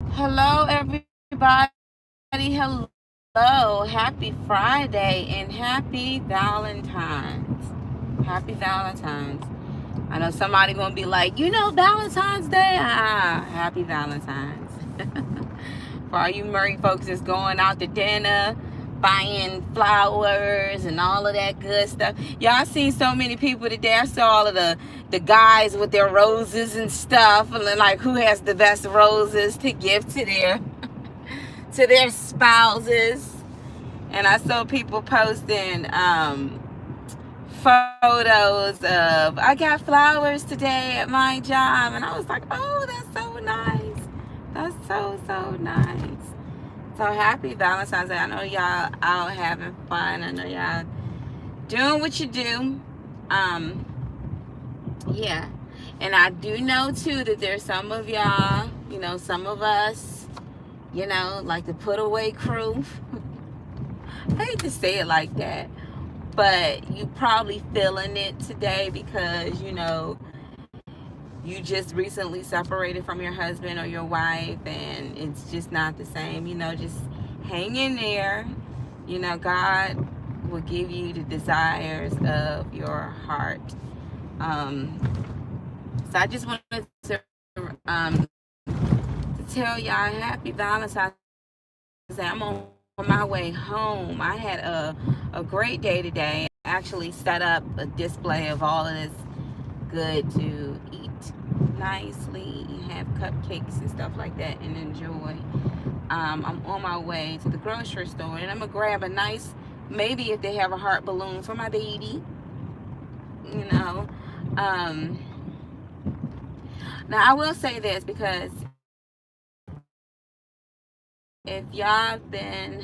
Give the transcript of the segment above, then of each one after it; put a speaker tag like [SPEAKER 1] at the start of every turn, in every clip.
[SPEAKER 1] Hello, everybody. Hello. Happy Friday and happy Valentines. Happy Valentines. I know somebody gonna be like, Valentine's Day. Happy Valentines. For all you married folks that's going out to dinner, buying flowers and all of that good stuff. Y'all seen so many people today. I saw all of the guys with their roses and stuff, and then, like, who has the best roses to give to their spouses. And I saw people posting photos of, I got flowers today at my job, and I was like, oh, that's so nice. That's so nice. So happy Valentine's Day. I know y'all out having fun. I know y'all doing what you do. Um, yeah. And I do know too that there's some of y'all, some of us, like the put away crew. I hate to say it like that, but you probably feeling it today because you just recently separated from your husband or your wife, and it's just not the same. Just hang in there. God will give you the desires of your heart. So I just wanted to tell y'all happy Valentine's Day. I'm on my way home. I had a great day today. I actually set up a display of all of this good to eat nicely, have cupcakes and stuff like that, and enjoy. I'm on my way to the grocery store, and I'm gonna grab a nice, maybe if they have a heart balloon for my baby. You know, um, Now I will say this because if y'all have been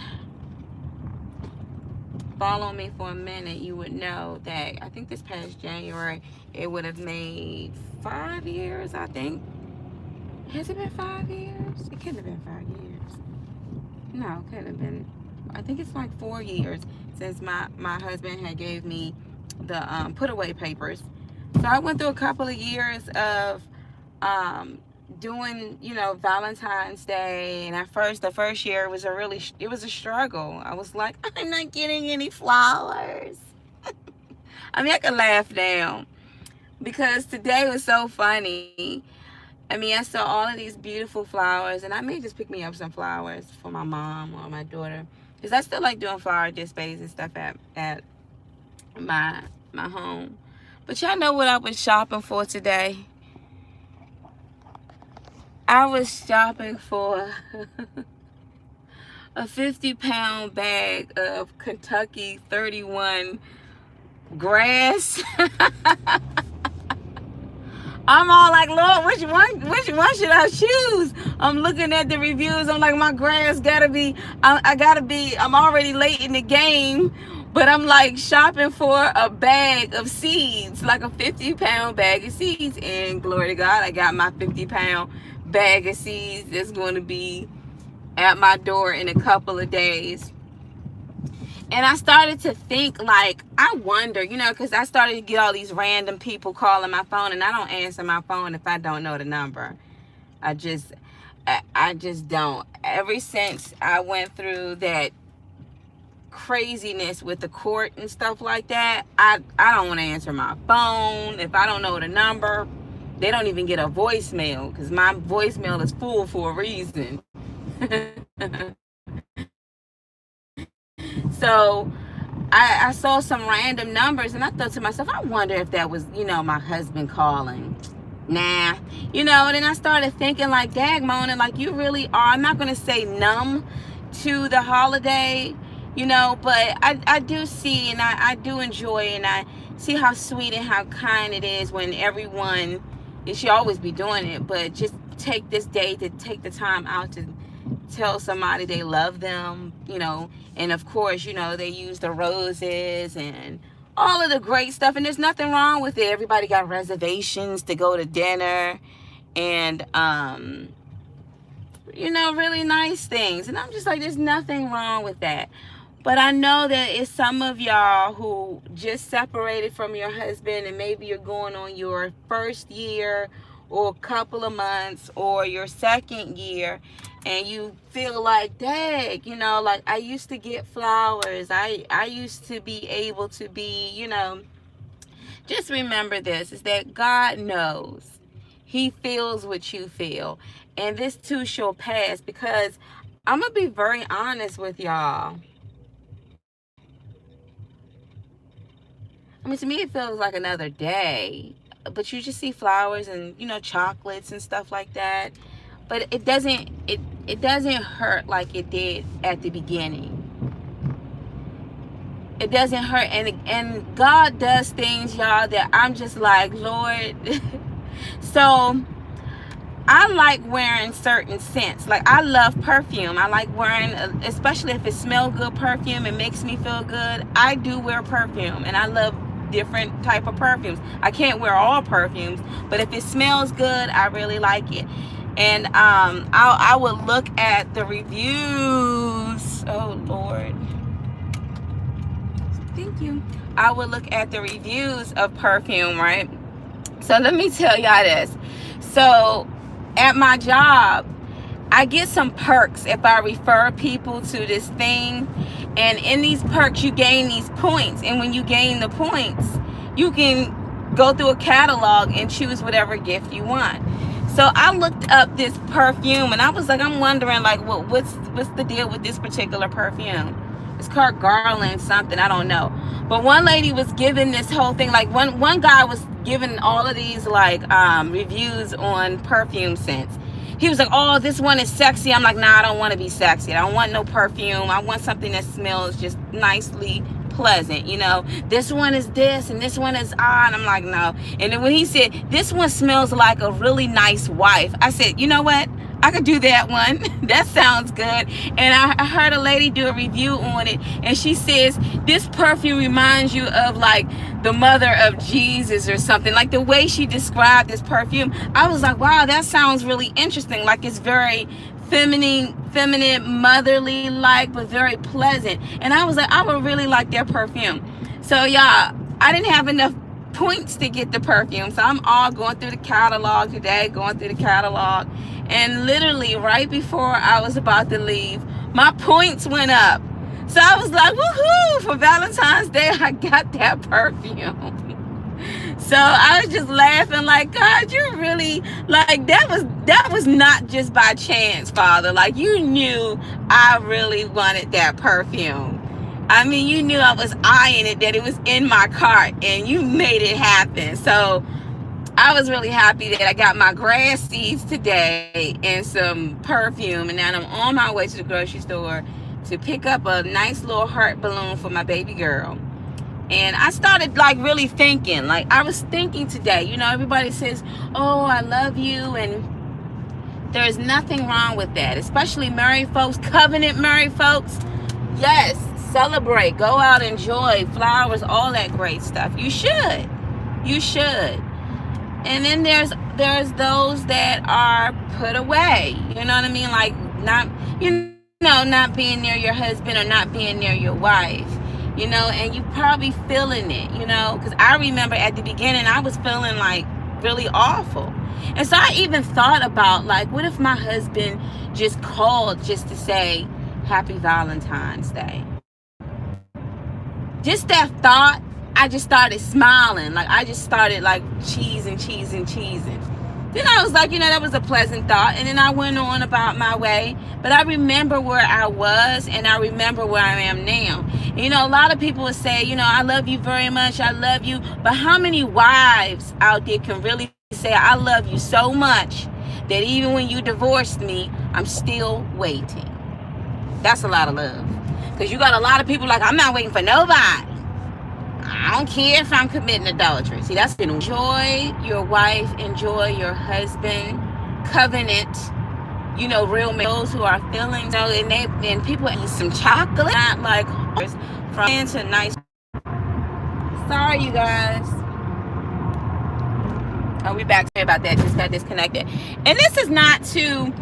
[SPEAKER 1] following me for a minute, you would know that I think this past January it would have made 5 years. I think. Has it been 5 years? It couldn't have been 5 years. No, it couldn't have been. I think it's like 4 years since my husband had gave me the put away papers. So I went through a couple of years of um, doing, Valentine's Day, and at first, the first year it was a struggle. I was like, I'm not getting any flowers. I mean, I could laugh now because today was so funny. I mean, I saw all of these beautiful flowers, and I may just pick me up some flowers for my mom or my daughter, because I still like doing flower displays and stuff at my my home. But y'all know what I was shopping for today? I was shopping for a 50-pound bag of Kentucky 31 grass. I'm all like, Lord, which one should I choose? I'm looking at the reviews. I'm like, my grass gotta be, I gotta be, I'm already late in the game, but I'm like shopping for a bag of seeds, like a 50-pound bag of seeds. And glory to God, I got my 50-pound bag of seeds that's going to be at my door in a couple of days. And I started to think, like, I wonder, because I started to get all these random people calling my phone, and I don't answer my phone if I don't know the number. I just, I just don't. Ever since I went through that craziness with the court and stuff like that, I don't want to answer my phone if I don't know the number. They don't even get a voicemail because my voicemail is full for a reason. So I saw some random numbers, and I thought to myself, I wonder if that was, my husband calling. Nah. And then I started thinking, like, dag moaning, like, you really are, I'm not going to say numb to the holiday, but I do see, and I do enjoy, and I see how sweet and how kind it is when everyone, it should always be doing it, but just take this day to take the time out to tell somebody they love them, and of course, they use the roses and all of the great stuff, and there's nothing wrong with it. Everybody got reservations to go to dinner, and really nice things, and I'm just like, there's nothing wrong with that. But I know that it's some of y'all who just separated from your husband, and maybe you're going on your first year or a couple of months or your second year, and you feel like, dang, like I used to get flowers. I used to be able to be, just remember this, is that God knows. He feels what you feel. And this too shall pass, because I'm going to be very honest with y'all. I mean, to me, it feels like another day. But you just see flowers and, chocolates and stuff like that. But it doesn't hurt like it did at the beginning. It doesn't hurt. And God does things, y'all, that I'm just like, Lord. So I like wearing certain scents. Like, I love perfume. I like wearing, especially if it smells good, perfume. It makes me feel good. I do wear perfume, and I love different type of perfumes. I can't wear all perfumes, but if it smells good, I really like it. And I would look at the reviews. Oh Lord, thank you. I would look at the reviews of perfume, right? So let me tell y'all this. So at my job, I get some perks if I refer people to this thing. And in these perks, you gain these points. And when you gain the points, you can go through a catalog and choose whatever gift you want. So I looked up this perfume, and I was like, I'm wondering, like, what's the deal with this particular perfume? It's called Garland something, I don't know. But one lady was giving this whole thing, like one guy was giving all of these like reviews on perfume scents. He was like, oh, this one is sexy. I'm like, nah, I don't want to be sexy. I don't want no perfume. I want something that smells just nicely pleasant, This one is this and this one is and I'm like, no. And then when he said, this one smells like a really nice wife, I said, you know what? I could do that one. That sounds good. And I heard a lady do a review on it, and she says this perfume reminds you of like the mother of Jesus or something. Like the way she described this perfume, I was like, wow, that sounds really interesting. Like it's very feminine, motherly like, but very pleasant. And I was like, I would really like their perfume. So y'all, I didn't have enough points to get the perfume, so I'm all going through the catalog today, and literally right before I was about to leave, my points went up. So I was like, woohoo, for Valentine's Day I got that perfume. So I was just laughing like, God, you're really like, that was not just by chance, Father. Like, you knew I really wanted that perfume. I mean, you knew I was eyeing it, that it was in my cart, and you made it happen. So I was really happy that I got my grass seeds today and some perfume, and now I'm on my way to the grocery store to pick up a nice little heart balloon for my baby girl. And I started like really thinking, like I was thinking today, everybody says, oh, I love you, and there's nothing wrong with that, especially married folks, covenant married folks. Yes, celebrate, go out, enjoy, flowers, all that great stuff. You should. And then there's those that are put away, you know what I mean? Like not being near your husband or not being near your wife, and you probably feeling it, because I remember at the beginning I was feeling like really awful. And so I even thought about, like, what if my husband just called just to say Happy Valentine's Day? Just that thought, I just started smiling. Like, I just started like cheesing. Then I was like, that was a pleasant thought. And then I went on about my way. But I remember where I was, and I remember where I am now. A lot of people would say, I love you very much. I love you. But how many wives out there can really say, I love you so much that even when you divorced me, I'm still waiting? That's a lot of love. Because you got a lot of people like, I'm not waiting for nobody. I don't care if I'm committing adultery. See, that's enjoy your wife, enjoy your husband, covenant, real men, those who are feeling, and people eat some chocolate, not like from to nice. Sorry, you guys. Oh, we back to about that. Just got disconnected. And this is not to,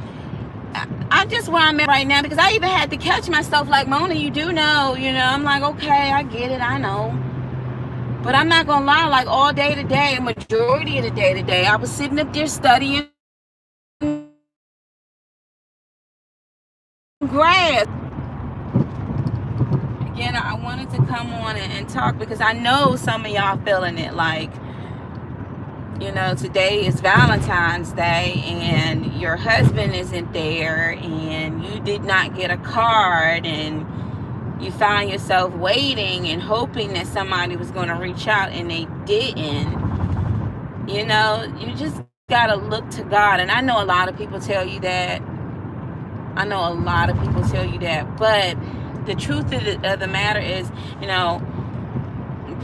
[SPEAKER 1] I'm just where I'm at right now, because I even had to catch myself like, Mona, you do know, I'm like, okay, I get it, I know. But I'm not gonna lie, like all day today, majority of the day today, I was sitting up there studying grass. Again, I wanted to come on and talk because I know some of y'all feeling it. Like, today is Valentine's Day and your husband isn't there and you did not get a card, and you found yourself waiting and hoping that somebody was going to reach out and they didn't. You just got to look to God. And I know a lot of people tell you that. But the truth of the matter is,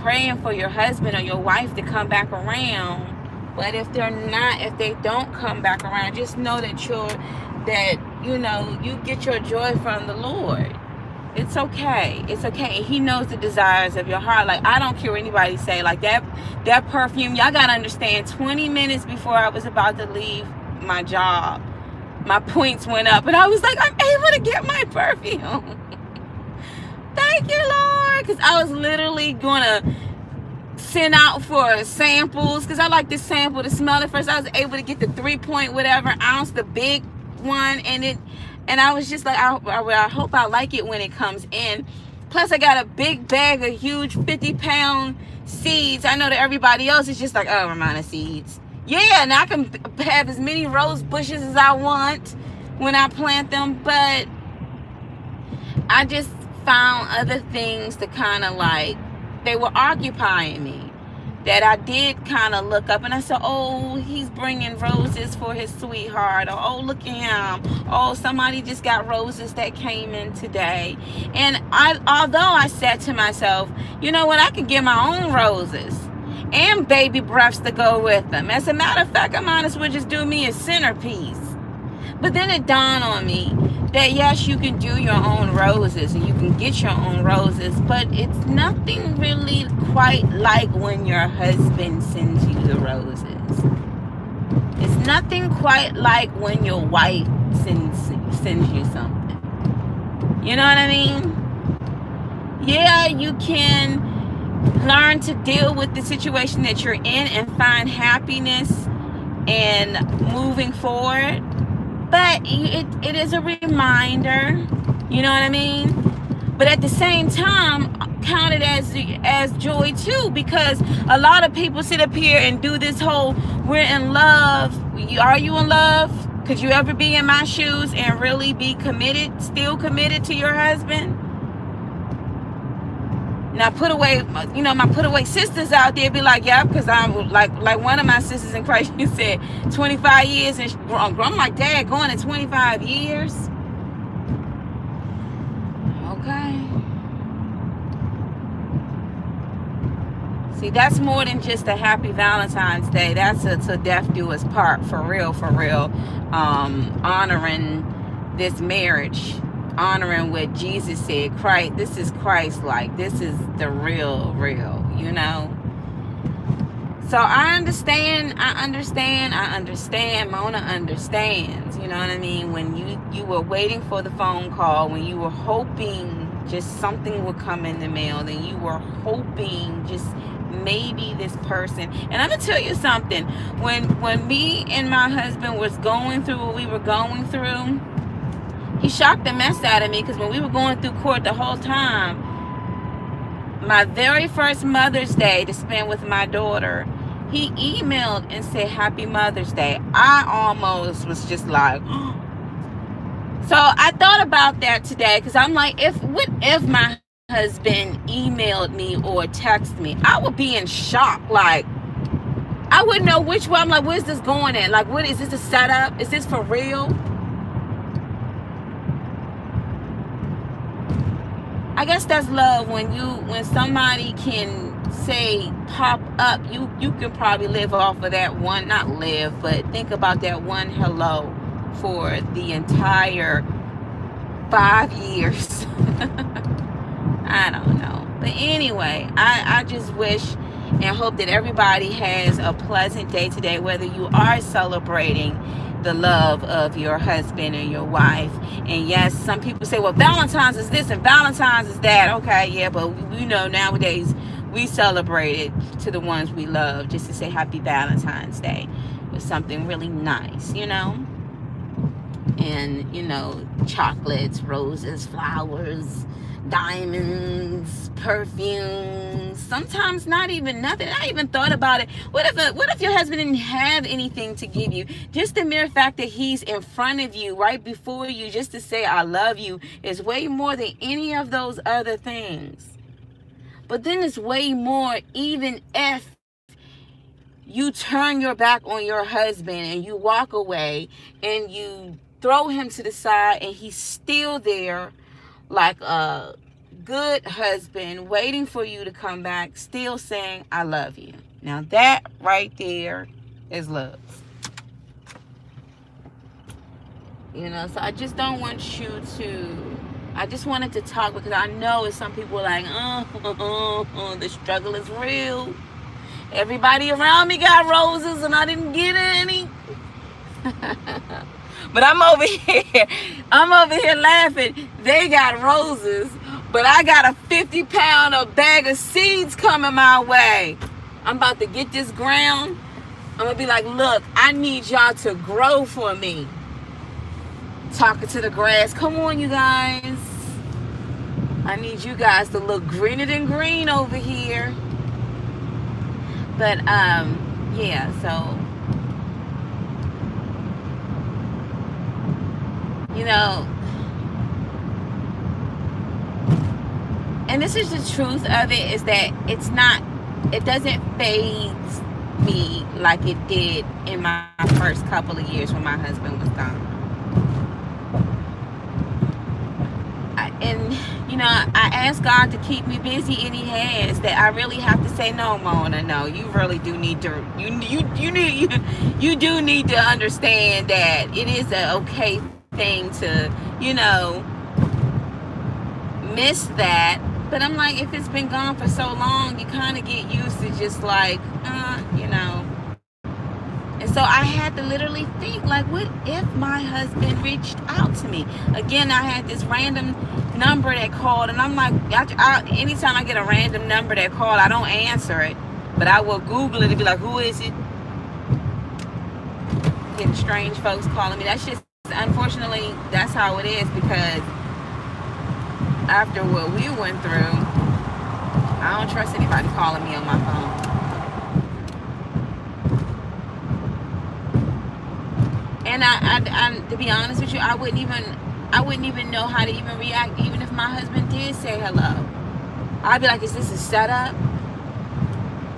[SPEAKER 1] praying for your husband or your wife to come back around. But if they don't come back around, just know that you get your joy from the Lord. It's okay. He knows the desires of your heart. Like, I don't care what anybody say. Like, that perfume, y'all got to understand, 20 minutes before I was about to leave my job, my points went up. And I was like, I'm able to get my perfume. Thank you, Lord. Because I was literally going to send out for samples. Because I like to sample to smell it first. I was able to get the 3-point whatever ounce, the big one. And I was just like, I hope I like it when it comes in. Plus, I got a big bag of huge 50-pound seeds. I know that everybody else is just like, oh, Ramona, seeds. Yeah, and I can have as many rose bushes as I want when I plant them. But I just found other things to kind of like, they were occupying me, that I did kind of look up and I said, oh, he's bringing roses for his sweetheart, or oh, look at him, oh, somebody just got roses that came in today. And although I said to myself, you know what, I could get my own roses and baby breaths to go with them. As a matter of fact, I might as well just do me a centerpiece. But then it dawned on me that yes, you can do your own roses and you can get your own roses, but it's nothing really quite like when your husband sends you the roses. It's nothing quite like when your wife sends you something. You know what I mean? Yeah, you can learn to deal with the situation that you're in and find happiness and moving forward. But it is a reminder, you know what I mean? But at the same time, count it as joy too, because a lot of people sit up here and do this whole, we're in love. Are you in love? Could you ever be in my shoes and really be still committed to your husband? Now put away sisters out there be like, yeah, because I'm like one of my sisters in Christ, she said 25 years, and I'm like, Dad, going to 25 years? Okay. See, that's more than just a happy Valentine's Day. That's a death do us part, for real. Honoring this marriage. Honoring what Jesus said. Christ, this is Christ-like. This is the real, So I understand. Mona understands, you know what I mean? When you were waiting for the phone call, when you were hoping just something would come in the mail, then you were hoping just maybe this person. And I'm gonna tell you something. When me and my husband was going through what we were going through, he shocked the mess out of me, because when we were going through court the whole time, my very first Mother's Day to spend with my daughter, he emailed and said, Happy Mother's Day. I almost was just like, so I thought about that today, because I'm like, what if my husband emailed me or texted me? I would be in shock. Like, I wouldn't know which way. I'm like, where's this going at? Like, what is this, a setup? Is this for real? I guess that's love, when somebody can say pop up, you can probably live off of that one, not live, but think about that one hello for the entire 5 years. I don't know. But anyway, I just wish and hope that everybody has a pleasant day today, whether you are celebrating the love of your husband and your wife. And yes, some people say, well, Valentine's is this and Valentine's is that. Okay, yeah, but nowadays we celebrated to the ones we love, just to say happy Valentine's Day with something really nice, you know. And chocolates, roses, flowers, diamonds, perfumes, sometimes not even nothing. I even thought about it. What if your husband didn't have anything to give you? Just the mere fact that he's in front of you, right before you, just to say I love you, is way more than any of those other things. But then it's way more even if you turn your back on your husband and you walk away and you throw him to the side and he's still there like a good husband waiting for you to come back, still saying I love you. Now that right there is love. So I just don't want you to, I just wanted to talk because I know some people are like, the struggle is real. Everybody around me got roses and I didn't get any. But I'm over here laughing. They got roses, but I got a 50-pound bag of seeds coming my way. I'm about to get this ground. I'm going to be like, look, I need y'all to grow for me. Talking to the grass. Come on, you guys. I need you guys to look greener than green over here. But, yeah, so, and this is the truth of it, is that it doesn't faze me like it did in my first couple of years when my husband was gone. I asked God to keep me busy, and He has. That I really have to say, no, Mona, no. You really do need to. You do need to understand that it is an okay thing to, miss that. But I'm like, if it's been gone for so long, you kind of get used to just like, And so I had to literally think, like, what if my husband reached out to me? Again, I had this random number that called, and I'm like, anytime I get a random number that called, I don't answer it, but I will Google it and be like, who is it? Getting strange folks calling me. That's just, unfortunately, that's how it is, because after what we went through, I don't trust anybody calling me on my phone. And I, to be honest with you, I wouldn't even know how to even react, even if my husband did say hello. I'd be like, is this a setup?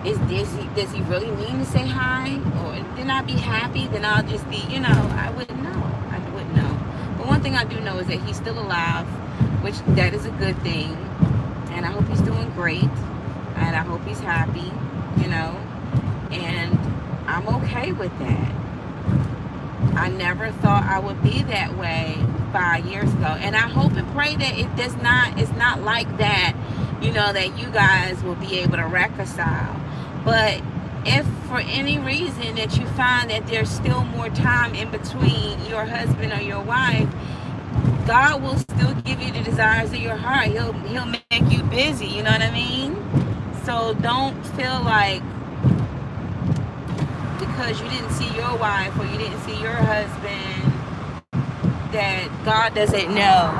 [SPEAKER 1] Does he really mean to say hi? Or then I'd be happy, then I'll just be, I wouldn't know. But one thing I do know is that he's still alive, which that is a good thing. And I hope he's doing great. And I hope he's happy, and I'm okay with that. I never thought I would be that way 5 years ago. And I hope and pray that it's not like that, that you guys will be able to reconcile. But if for any reason that you find that there's still more time in between your husband or your wife, God will still give you the desires of your heart. He'll make you busy, you know what I mean? So don't feel like because you didn't see your wife or you didn't see your husband that God doesn't know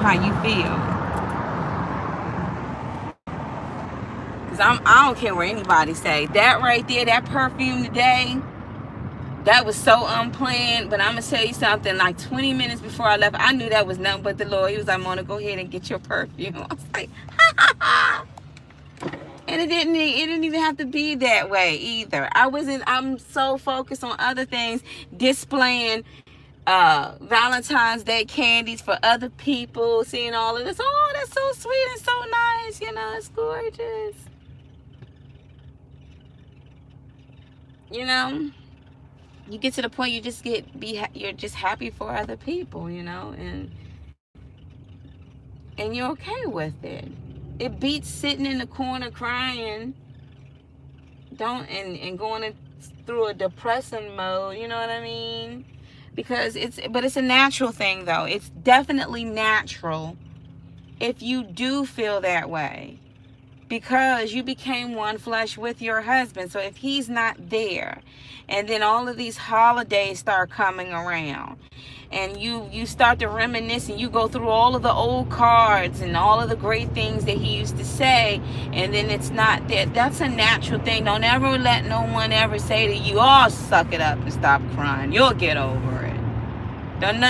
[SPEAKER 1] how you feel. Because I don't care what anybody say. That right there, that perfume today, that was so unplanned. But I'm going to tell you something. Like 20 minutes before I left, I knew that was nothing but the Lord. He was like, Mona, go ahead and get your perfume. I was like, ha ha ha. And it didn't even have to be that way either. I'm so focused on other things, displaying Valentine's Day candies for other people, seeing all of this. Oh, that's so sweet and so nice. It's gorgeous. You get to the point you just you're just happy for other people, and you're okay with it. It beats sitting in the corner crying, and going through a depressing mode. You know what I mean? Because it's a natural thing, though. It's definitely natural if you do feel that way. because you became one flesh with your husband. So if he's not there, and then all of these holidays start coming around, and you start to reminisce, and you go through all of the old cards and all of the great things that he used to say, and then it's not there. That's a natural thing. Don't ever let no one ever say to you, "Oh, suck it up and stop crying. You'll get over it." Don't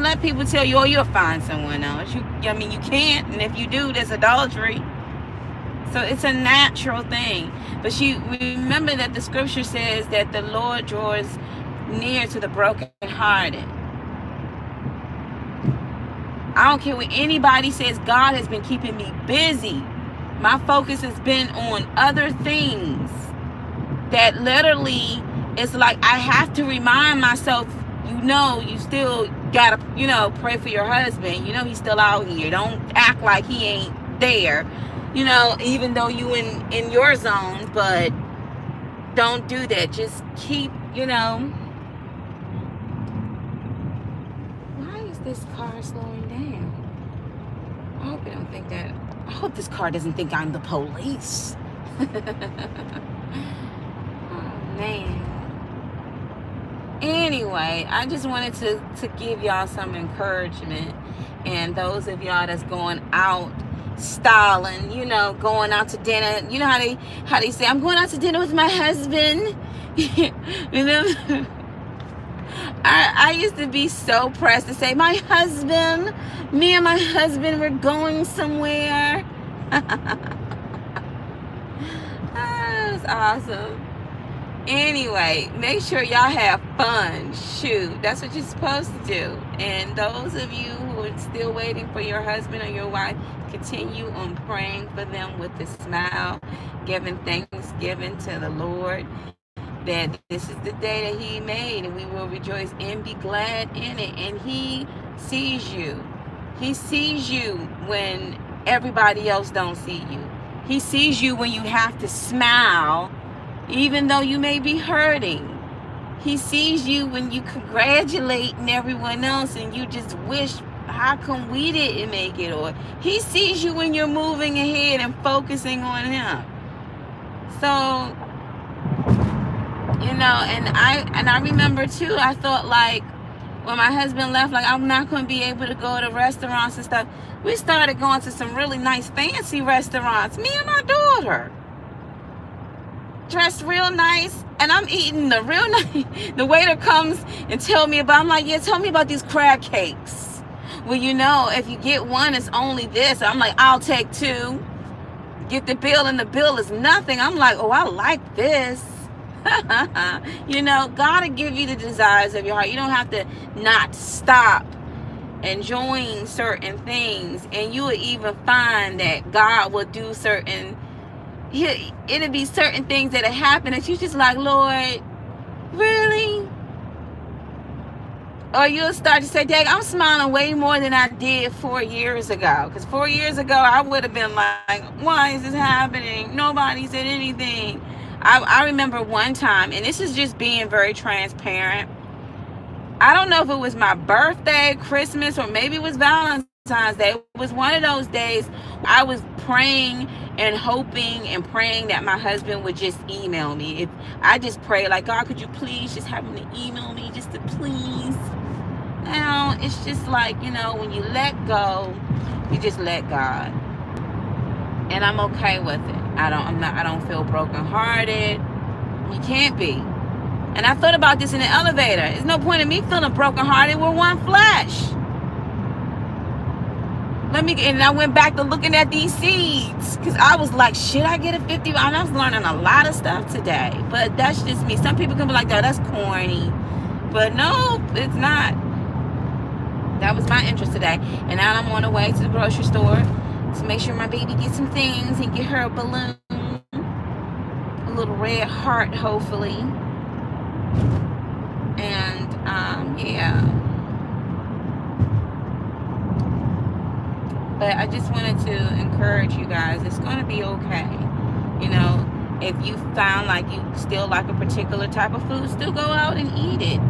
[SPEAKER 1] let people tell you, "Oh, you'll find someone else." I mean, you can't, and if you do, there's adultery. So it's a natural thing. But you remember that the scripture says that the Lord draws near to the brokenhearted. I don't care what anybody says. God has been keeping me busy. My focus has been on other things that literally, it's like I have to remind myself, you still gotta, pray for your husband. He's still out here. Don't act like he ain't there, even though you in your zone. But don't do that. Just keep, why is this car slowing down? I hope this car doesn't think I'm the police. Oh, man. Anyway, I just wanted to give y'all some encouragement. And those of y'all that's going out styling, going out to dinner, how they say, "I'm going out to dinner with my husband." I used to be so pressed to say, me and my husband, we're going somewhere. That's awesome. Anyway, make sure y'all have fun. Shoot, that's what you're supposed to do. And those of you who are still waiting for your husband or your wife, continue on praying for them with a smile, giving thanksgiving to the Lord that this is the day that he made, and we will rejoice and be glad in it. And he sees you. He sees you when everybody else don't see you. He sees you when you have to smile even though you may be hurting. He sees you when you congratulating everyone else and you just wish, how come we didn't make it? Or he sees you when you're moving ahead and focusing on him. So, and I remember too, I thought like when my husband left, like I'm not going to be able to go to restaurants and stuff. We started going to some really nice fancy restaurants, me and my daughter. Dressed real nice, and I'm eating the real nice. The waiter comes and tell me about, I'm like, yeah, tell me about these crab cakes. Well, if you get one, it's only this. I'm like, I'll take two. Get the bill, and the bill is nothing. I'm like, oh, I like this. God will give you the desires of your heart. You don't have to not stop enjoying certain things, and you will even find that God will do it'll be certain things that'll happen that you just like, Lord, really? Or you'll start to say, Dang, I'm smiling way more than I did 4 years ago. Because 4 years ago, I would have been like, why is this happening? Nobody said anything. I remember one time, and this is just being very transparent. I don't know if it was my birthday, Christmas, or maybe it was Valentine's Day. It was one of those days I was praying and hoping and praying that my husband would just email me. If I just pray like, God, could you please just have him to email me just to please? Now, it's just like, when you let go, you just let God. And I'm okay with it. I don't feel brokenhearted. You can't be. And I thought about this in the elevator. There's no point in me feeling brokenhearted. We're one flesh. And I went back to looking at these seeds. Because I was like, should I get a 50? And I was learning a lot of stuff today. But that's just me. Some people can be like, no, that's corny. But no, it's not. That was my interest today. And now I'm on the way to the grocery store to make sure my baby gets some things and get her a balloon. A little red heart, hopefully. And, yeah. But I just wanted to encourage you guys. It's going to be okay. If you found like you still like a particular type of food, still go out and eat it.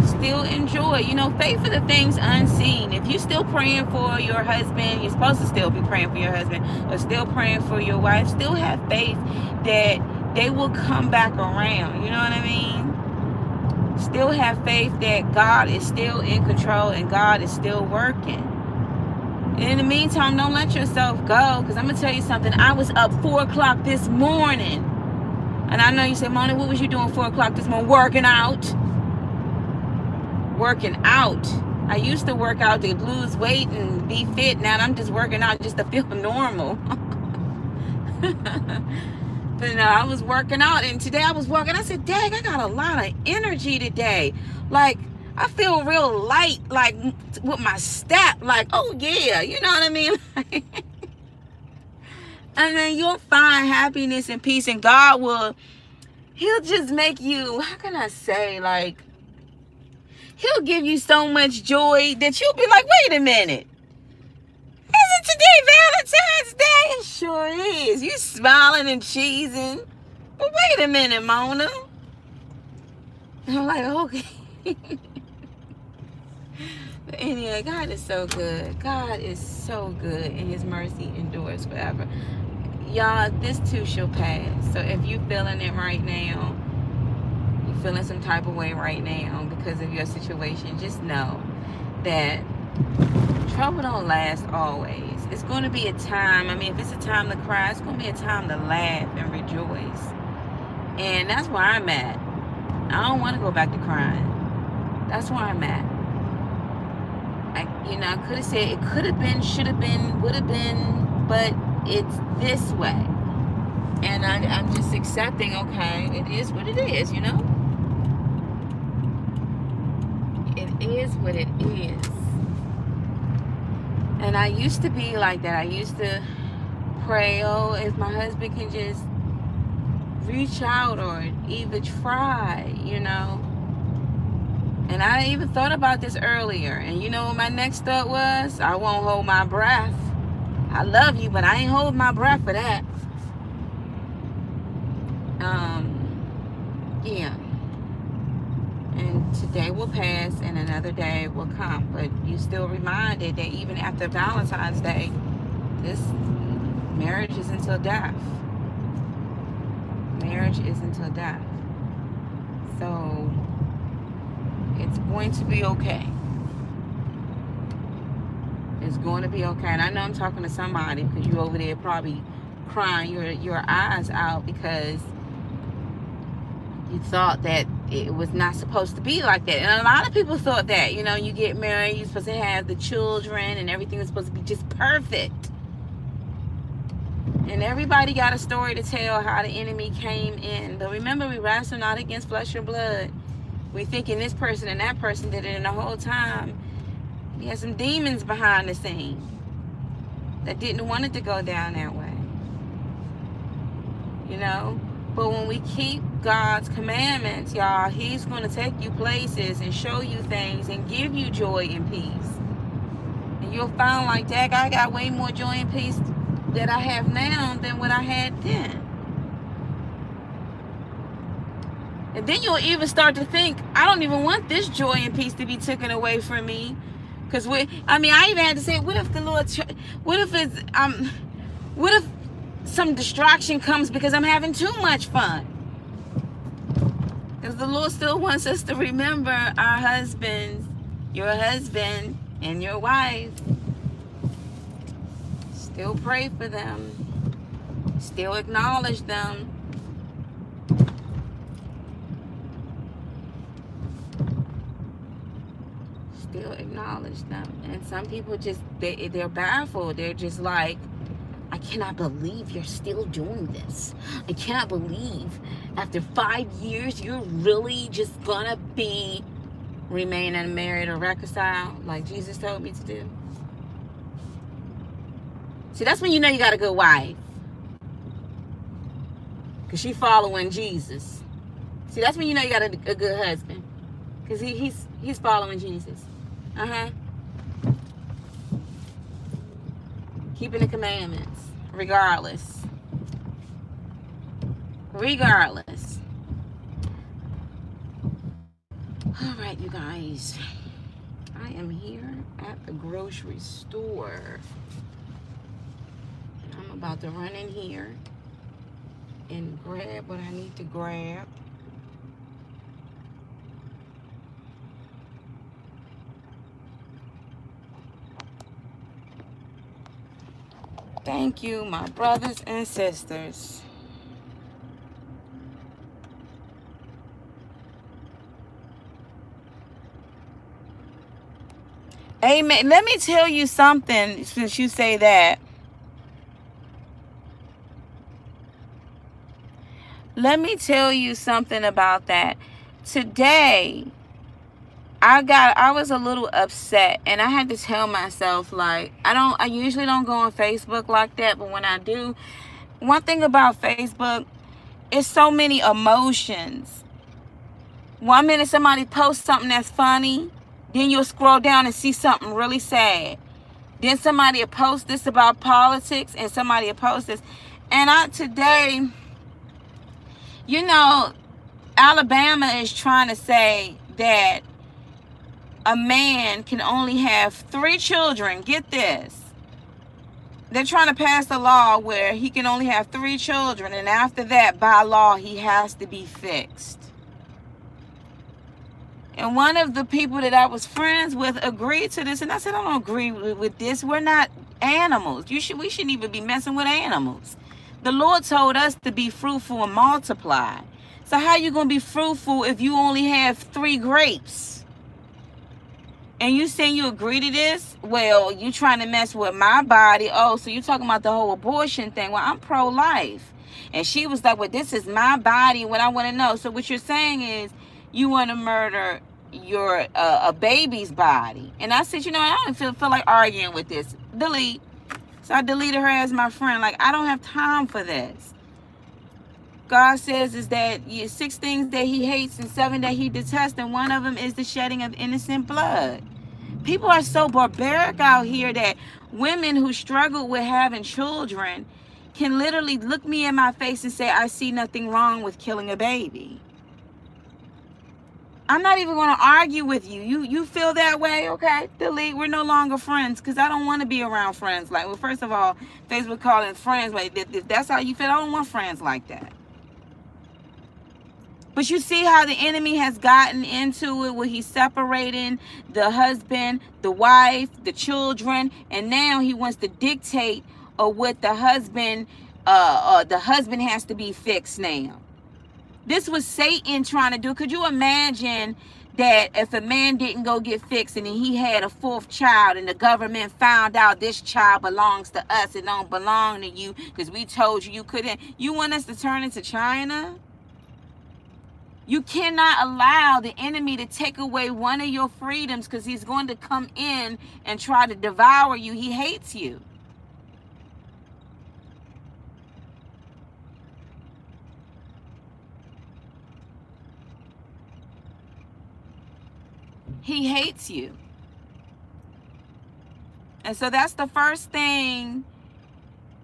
[SPEAKER 1] still enjoy. You know, faith for the things unseen. If you're still praying for your husband, you're supposed to still be praying for your husband, or still praying for your wife. Still have faith that they will come back around. You know what I mean? Still have faith that God is still in control and God is still working. And in the meantime, don't let yourself go, because I'm going to tell you something. I was up 4 o'clock this morning. And I know you say, Mona, what was you doing 4 o'clock this morning? Working out. Working out. I used to work out to lose weight and be fit. Now I'm just working out just to feel normal. But no, I was working out. And today I was walking. I said, dang, I got a lot of energy today. Like, I feel real light, like with my step, like, oh yeah, you know what I mean? And then you'll find happiness and peace, and God will, he'll just make you, how can I say, like, he'll give you so much joy that you'll be like, wait a minute, isn't today Valentine's Day? It sure is. You smiling and cheesing. But wait a minute, Mona. And I'm like, okay. But anyway, God is so good. God is so good, and his mercy endures forever. Y'all, this too shall pass. So if you're feeling it right now, you're feeling some type of way right now because of your situation, just know that trouble don't last always. It's going to be a time, I mean, if it's a time to cry, it's going to be a time to laugh and rejoice. And that's where I'm at. I don't want to go back to crying. That's where I'm at. I could have said it could have been, should have been, would have been, but it's this way. And I'm just accepting, okay, it is what it is, you know? It is what it is. And I used to be like that. I used to pray, oh, if my husband can just reach out or even try, you know? And I even thought about this earlier. And you know what my next thought was? I won't hold my breath. I love you, but I ain't hold my breath for that. Yeah. And today will pass and another day will come. But you still reminded that even after Valentine's Day, this marriage is until death. Marriage is until death. So it's going to be okay. It's going to be okay. And I know I'm talking to somebody because you over there probably crying your eyes out because you thought that it was not supposed to be like that. And a lot of people thought that, you know, you get married, you're supposed to have the children and everything is supposed to be just perfect. And everybody got a story to tell how the enemy came in. But remember, we wrestle not against flesh or blood. We thinking this person and that person did it, and the whole time he had some demons behind the scene that didn't want it to go down that way. You know? But when we keep God's commandments, y'all, he's going to take you places and show you things and give you joy and peace. And you'll find like, dang, I got way more joy and peace that I have now than what I had then. And then you'll even start to think, I don't even want this joy and peace to be taken away from me. Because I even had to say, what if the Lord, what if some distraction comes because I'm having too much fun? Because the Lord still wants us to remember our husbands, your husband and your wife. Still pray for them. Still acknowledge them. Still acknowledge them. And some people just, they're baffled. They're just like, I cannot believe you're still doing this. I cannot believe after 5 years you're really just gonna remain unmarried or reconciled like Jesus told me to do. See, that's when you know you got a good wife. Because she following Jesus. See, that's when you know you got a good husband. Because he's following Jesus. Keeping the commandments. Regardless. All right, you guys. I am here at the grocery store. I'm about to run in here and grab what I need to grab. Thank you, my brothers and sisters. Amen. Let me tell you something since you say that. Let me tell you something about that. Today, I was a little upset, and I had to tell myself, like, I usually don't go on Facebook like that, but when I do, one thing about Facebook is so many emotions. 1 minute somebody posts something that's funny, then you'll scroll down and see something really sad. Then somebody will post this about politics, and somebody will post this. And today, you know, Alabama is trying to say that a man can only have 3 children. Get this. They're trying to pass a law where he can only have 3 children, and after that, by law, he has to be fixed. And one of the people that I was friends with agreed to this, and I said, I don't agree with this. We're not animals. We shouldn't even be messing with animals. The Lord told us to be fruitful and multiply. So how you going to be fruitful if you only have 3 grapes? And you saying you agree to this? Well, you trying to mess with my body. Oh, so you talking about the whole abortion thing. Well, I'm pro-life. And she was like, well, this is my body, what I want to know. So what you're saying is you want to murder your a baby's body. And I said, I don't feel like arguing with this. Delete. So I deleted her as my friend. Like, I don't have time for this. God says is that 6 things that he hates and 7 that he detests, and one of them is the shedding of innocent blood. People are so barbaric out here that women who struggle with having children can literally look me in my face and say, I see nothing wrong with killing a baby. I'm not even going to argue with you. You feel that way? Okay, delete. We're no longer friends because I don't want to be around friends. Like, well, first of all, Facebook calling friends. Like, if that's how you feel, I don't want friends like that. But you see how the enemy has gotten into it where he's separating the husband, the wife, the children, and now he wants to dictate what the husband has to be fixed now. This was Satan trying to do. Could you imagine that if a man didn't go get fixed and then he had a 4th child and the government found out this child belongs to us, it don't belong to you because we told you couldn't. You want us to turn into China? You cannot allow the enemy to take away one of your freedoms because he's going to come in and try to devour you. He hates you. He hates you. And so that's the first thing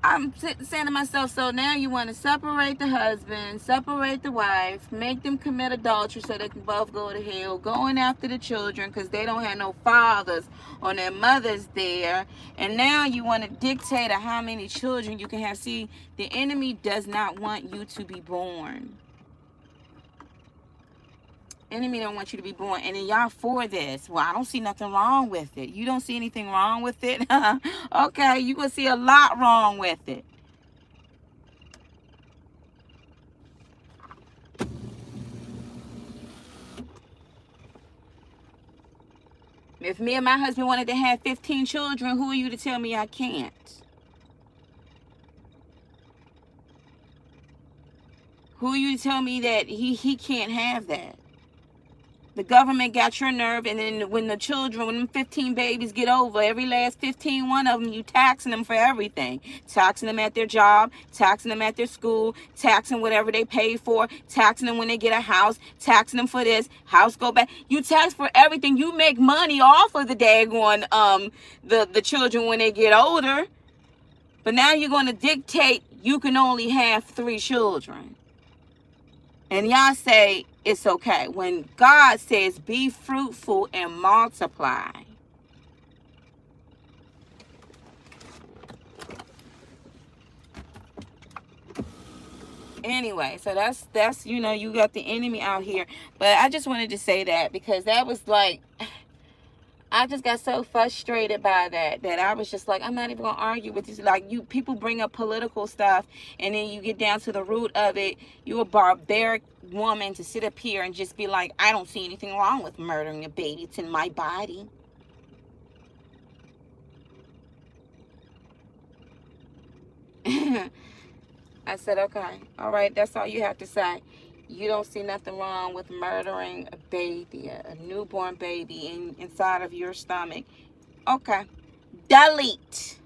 [SPEAKER 1] I'm saying to myself. So now you want to separate the husband, separate the wife, make them commit adultery so they can both go to hell, going after the children because they don't have no fathers or their mothers there. And now you want to dictate how many children you can have. See, the enemy does not want you to be born. Enemy don't want you to be born. And then y'all for this. Well, I don't see nothing wrong with it. You don't see anything wrong with it? Okay, you gonna see a lot wrong with it. If me and my husband wanted to have 15 children, who are you to tell me I can't? Who are you to tell me that he can't have that? The government got your nerve, and then when the children, when them 15 babies get over, every last 15, one of them, you taxing them for everything. Taxing them at their job, taxing them at their school, taxing whatever they pay for, taxing them when they get a house, taxing them for this, house go back. You tax for everything. You make money off of the daggone, the children when they get older. But now you're going to dictate you can only have 3 children. And y'all say, it's okay. When God says, be fruitful and multiply. Anyway, so that's you got the enemy out here. But I just wanted to say that because that was like, I just got so frustrated by that I was just like, I'm not even gonna argue with this. Like, you people bring up political stuff, and then you get down to the root of it. You a barbaric woman to sit up here and just be like, I don't see anything wrong with murdering a baby. It's in my body. I said, okay, all right, that's all you have to say. You don't see nothing wrong with murdering a baby, a newborn baby inside of your stomach. Okay, delete.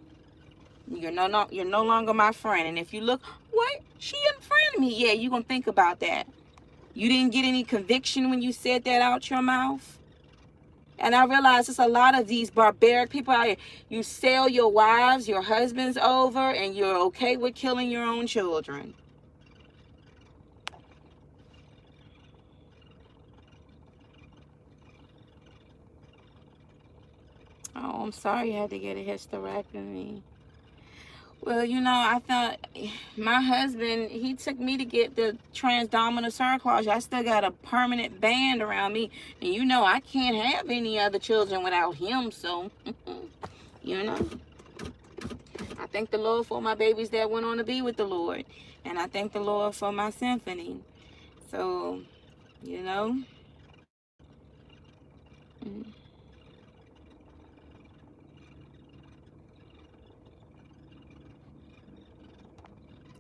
[SPEAKER 1] You're no longer my friend. And if you look, what? She unfriended me. Yeah, you gonna think about that. You didn't get any conviction when you said that out your mouth. And I realize there's a lot of these barbaric people out here. You sell your wives, your husbands over, and you're okay with killing your own children. Oh, I'm sorry you had to get a hysterectomy. Well, I thought my husband, he took me to get the transdominal cerclage. I still got a permanent band around me. And I can't have any other children without him. So, I thank the Lord for my babies that went on to be with the Lord. And I thank the Lord for my symphony. So, you know.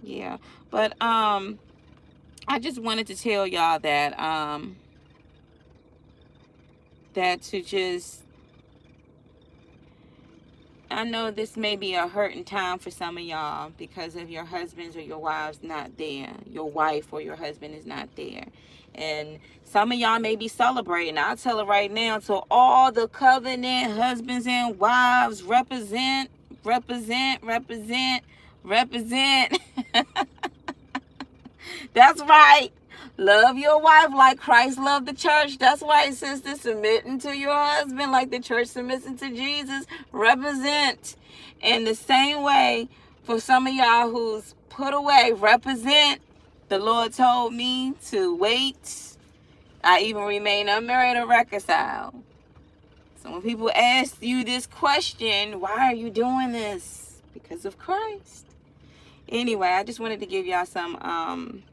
[SPEAKER 1] Yeah. But I just wanted to tell y'all that to just, I know this may be a hurting time for some of y'all because of your husbands or your wives not there. Your wife or your husband is not there. And some of y'all may be celebrating. I'll tell it right now, to all the covenant husbands and wives, represent, represent, represent, represent. That's right. Love your wife like Christ loved the church. That's right, sister. Submitting to your husband like the church submits to Jesus. Represent. In the same way, for some of y'all who's put away, represent. The Lord told me to wait. I even remain unmarried or reconciled. So when people ask you this question, why are you doing this? Because of Christ. Anyway, I just wanted to give y'all some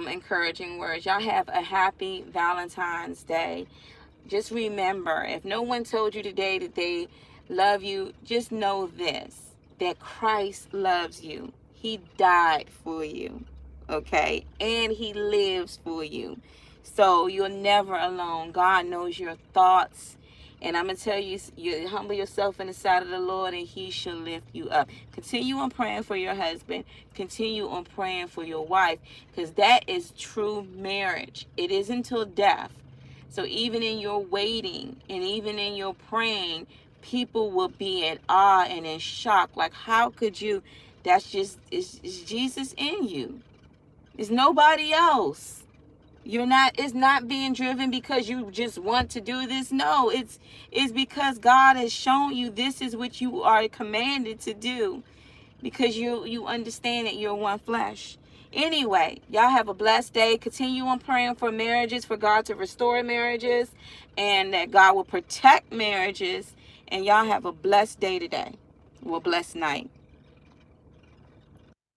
[SPEAKER 1] encouraging words. Y'all have a happy Valentine's Day. Just remember, if no one told you today that they love you, just know this, that Christ loves you. He died for you, okay? And he lives for you. So you're never alone. God knows your thoughts. And I'm going to tell you, you humble yourself in the sight of the Lord and he shall lift you up. Continue on praying for your husband. Continue on praying for your wife, because that is true marriage. It is until death. So even in your waiting and even in your praying, people will be in awe and in shock. Like, how could you? That's just, it's Jesus in you. It's nobody else. It's not being driven because you just want to do this. No, it's because God has shown you this is what you are commanded to do, because you understand that you're one flesh. Anyway, y'all have a blessed day. Continue on praying for marriages, for God to restore marriages, and that God will protect marriages. And y'all have a blessed day today. Well, blessed night.